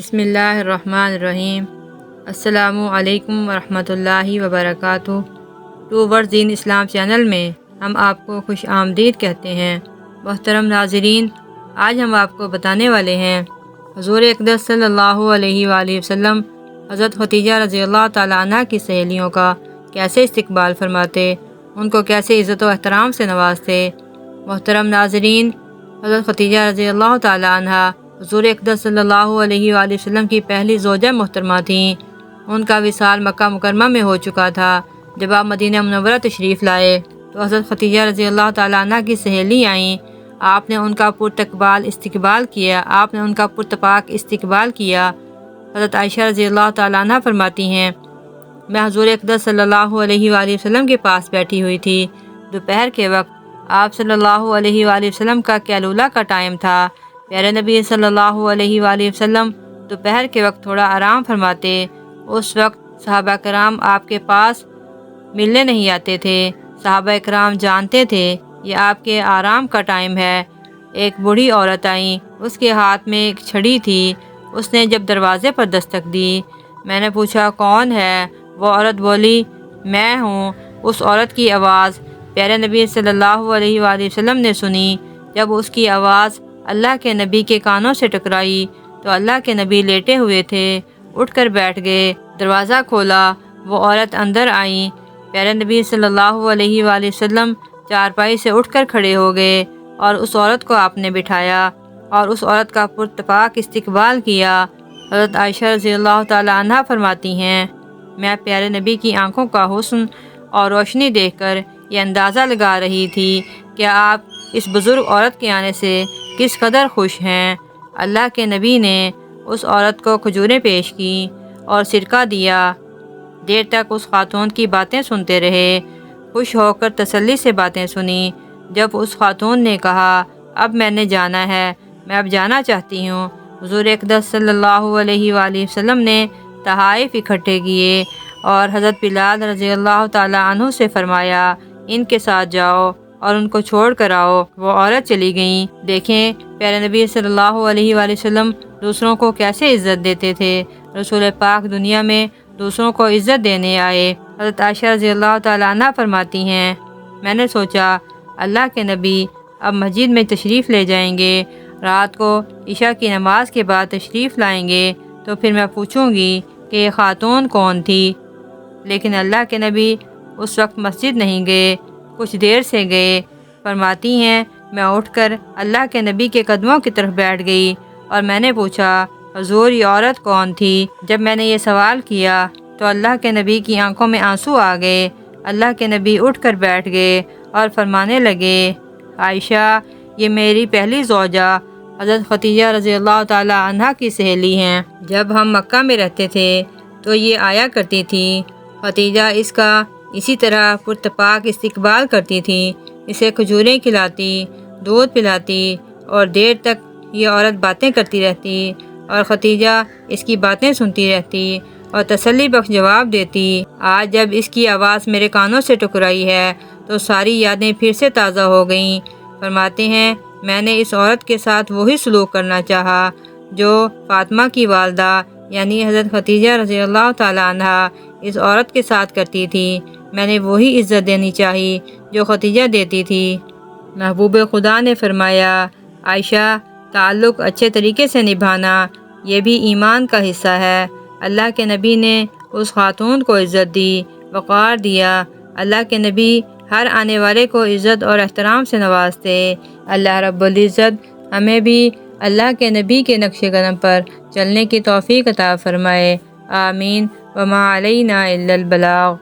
بسم اللہ الرحمن الرحیم۔ السلام علیکم ورحمۃ اللہ وبرکاتہ۔ ٹوورڈز دین اسلام چینل میں ہم آپ کو خوش آمدید کہتے ہیں۔ محترم ناظرین، آج ہم آپ کو بتانے والے ہیں حضور اقدس صلی اللہ علیہ وآلہ وسلم حضرت ختیجہ رضی اللہ تعالیٰ عنہ کی سہیلیوں کا کیسے استقبال فرماتے، ان کو کیسے عزت و احترام سے نوازتے۔ محترم ناظرین، حضرت ختیجہ رضی اللہ تعالیٰ عنہ حضور اقدس صلی اللہ علیہ وآلہ وسلم کی پہلی زوجہ محترمہ تھیں۔ ان کا وصال مکہ مکرمہ میں ہو چکا تھا۔ جب آپ مدینہ منورہ تشریف لائے تو حضرت ختیجہ رضی اللہ تعالیٰ عنہ کی سہیلی آئیں۔ آپ نے ان کا استقبال کیا۔ حضرت عائشہ رضی اللہ تعالیٰ عنہ فرماتی ہیں، میں حضور اقدس صلی اللہ علیہ وآلہ وسلم کے پاس بیٹھی ہوئی تھی۔ دوپہر کے وقت آپ صلی اللہ علیہ وآلہ وسلم کا قیلولہ کا ٹائم تھا۔ پیارے نبی صلی اللہ علیہ وآلہ وسلم دوپہر کے وقت تھوڑا آرام فرماتے۔ اس وقت صحابہ کرام آپ کے پاس ملنے نہیں آتے تھے۔ صحابہ کرام جانتے تھے یہ آپ کے آرام کا ٹائم ہے۔ ایک بوڑھی عورت آئی، اس کے ہاتھ میں ایک چھڑی تھی۔ اس نے جب دروازے پر دستک دی، میں نے پوچھا کون ہے؟ وہ عورت بولی میں ہوں۔ اس عورت کی آواز پیارے نبی صلی اللہ علیہ وآلہ وسلم نے سنی۔ جب اس کی آواز اللہ کے نبی کے کانوں سے ٹکرائی تو اللہ کے نبی لیٹے ہوئے تھے، اٹھ کر بیٹھ گئے۔ دروازہ کھولا، وہ عورت اندر آئیں۔ پیارے نبی صلی اللہ علیہ وآلہ وسلم چارپائی سے اٹھ کر کھڑے ہو گئے اور اس عورت کو آپ نے بٹھایا اور اس عورت کا پرتپاک استقبال کیا۔ حضرت عائشہ رضی اللہ تعالیٰ عنہ فرماتی ہیں، میں پیارے نبی کی آنکھوں کا حسن اور روشنی دیکھ کر یہ اندازہ لگا رہی تھی کہ آپ اس بزرگ عورت کے آنے سے کس قدر خوش ہیں۔ اللہ کے نبی نے اس عورت کو کھجوریں پیش کی اور سرکہ دیا۔ دیر تک اس خاتون کی باتیں سنتے رہے، خوش ہو کر تسلی سے باتیں سنی۔ جب اس خاتون نے کہا اب میں نے جانا ہے، میں اب جانا چاہتی ہوں، حضور اقدس صلی اللہ علیہ وآلہ وسلم نے تحائف اکٹھے کیے اور حضرت بلال رضی اللہ تعالیٰ عنہ سے فرمایا ان کے ساتھ جاؤ اور ان کو چھوڑ کر آؤ۔ وہ عورت چلی گئیں۔ دیکھیں پیارے نبی صلی اللہ علیہ وآلہ وسلم دوسروں کو کیسے عزت دیتے تھے۔ رسول پاک دنیا میں دوسروں کو عزت دینے آئے۔ حضرت عائشہ رضی اللہ تعالیٰ عنہ فرماتی ہیں، میں نے سوچا اللہ کے نبی اب مسجد میں تشریف لے جائیں گے، رات کو عشاء کی نماز کے بعد تشریف لائیں گے تو پھر میں پوچھوں گی کہ یہ خاتون کون تھی۔ لیکن اللہ کے نبی اس وقت مسجد نہیں گئے، کچھ دیر سے گئے۔ فرماتی ہیں میں اٹھ کر اللہ کے نبی کے قدموں کی طرف بیٹھ گئی اور میں نے پوچھا حضور یہ عورت کون تھی؟ جب میں نے یہ سوال کیا تو اللہ کے نبی کی آنکھوں میں آنسو آ گئے۔ اللہ کے نبی اٹھ کر بیٹھ گئے اور فرمانے لگے عائشہ یہ میری پہلی زوجہ حضرت ختیجہ رضی اللہ تعالیٰ عنہ کی سہیلی ہیں۔ جب ہم مکہ میں رہتے تھے تو یہ آیا کرتی تھی، ختیجہ اس کا اسی طرح پرتپاک استقبال کرتی تھی، اسے کھجوریں کھلاتی، دودھ پلاتی اور دیر تک یہ عورت باتیں کرتی رہتی اور ختیجہ اس کی باتیں سنتی رہتی اور تسلی بخش جواب دیتی۔ آج جب اس کی آواز میرے کانوں سے ٹکرائی ہے تو ساری یادیں پھر سے تازہ ہو گئیں۔ فرماتے ہیں میں نے اس عورت کے ساتھ وہی سلوک کرنا چاہا جو فاطمہ کی والدہ یعنی حضرت ختیجہ رضی اللہ تعالیٰ عنہ اس عورت کے ساتھ کرتی تھی۔ میں نے وہی عزت دینی چاہی جو ختیجہ دیتی تھی۔ محبوب خدا نے فرمایا عائشہ تعلق اچھے طریقے سے نبھانا یہ بھی ایمان کا حصہ ہے۔ اللہ کے نبی نے اس خاتون کو عزت دی، وقار دیا۔ اللہ کے نبی ہر آنے والے کو عزت اور احترام سے نوازتے۔ اللہ رب العزت ہمیں بھی اللہ کے نبی کے نقش قدم پر چلنے کی توفیق عطا فرمائے، آمین۔ وما علینا الا البلاغ۔